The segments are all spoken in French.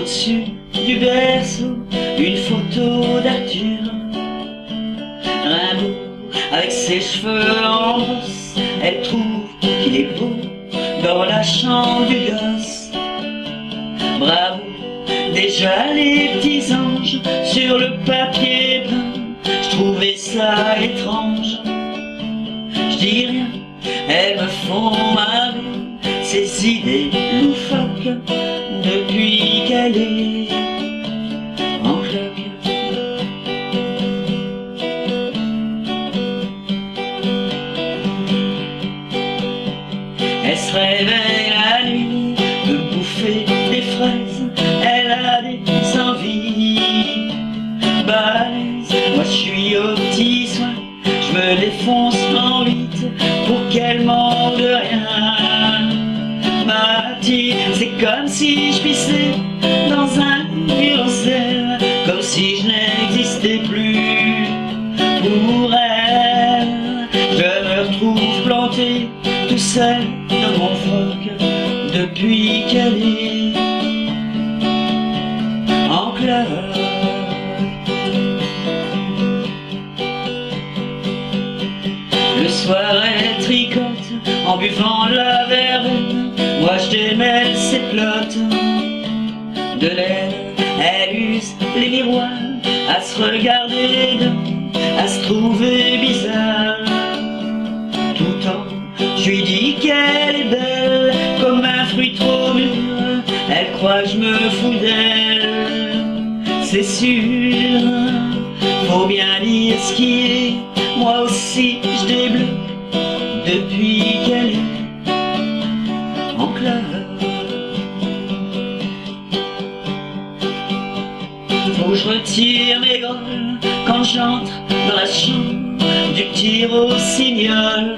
Au-dessus du berceau, une photo d'Arthur Rimbaud avec ses cheveux en brosse. Elle trouve qu'il est beau dans la chambre du gosse. Bravo, déjà les petits anges sur le papier brun. Je trouvais ça étrange. Je dis rien, elles me font marrer, ces idées loufoques, depuis qu'elle est en cloque. Elle se réveille la nuit de bouffer des fraises. Elle a des envies balèzes. Moi je suis au petit soin, je me défonce en 8 pour qu'elle manque de rien. Ma petite, c'est comme si je pissais dans un violoncelle, comme si je n'existais plus pour elle. Je me retrouve planté tout seul dans mon froc depuis qu'elle est en cloque. Le soir elle tricote en buvant la verveine. Moi je démêle ses plottes de laine. Elle use les miroirs à se regarder dedans, à se trouver bizarre. Tout le temps je lui dis qu'elle est belle comme un fruit trop mûr. Elle croit que je me fous d'elle, c'est sûr. Faut bien dire ce qui est, moi aussi je débloque depuis qu'elle est en cloque. Faut que je retire mes grolles quand j'entre dans la chambre du petit rossignol.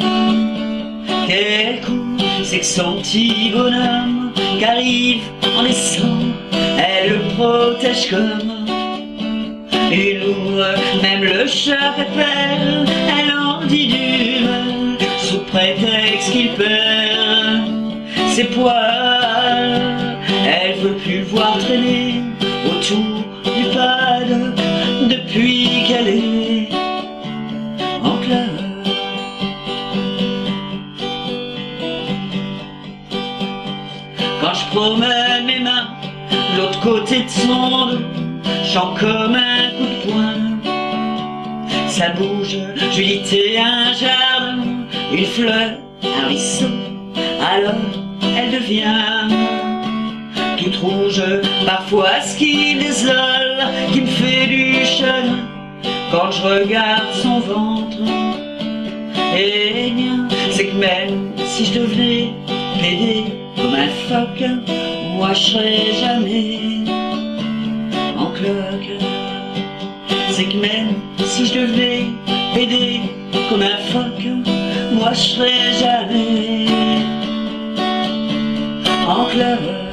Quel coup, c'est que son petit bonhomme qu'arrive en décembre, elle le protège comme une ouvre. Même le chat pépère, elle en dit du mal, sous prétexte qu'il perd ses poils. Elle veut plus le voir traîner autour du paddock depuis qu'elle est en cloque. Quand je promène mes mains de l'autre côté de son dos, j'en comme un coup de poing. Ça bouge, je lui dis t'es un jardin, une fleur, un ruisseau. Alors elle devient toute rouge. Parfois ce qui me désole, qui me fait du chagrin, quand je regarde son ventre, eh bien c'est que même si je devenais pédé comme un phoque, moi je serais jamais en cloque. C'est que même si je devenais pédé comme un phoque, moi je serais jamais en cloque.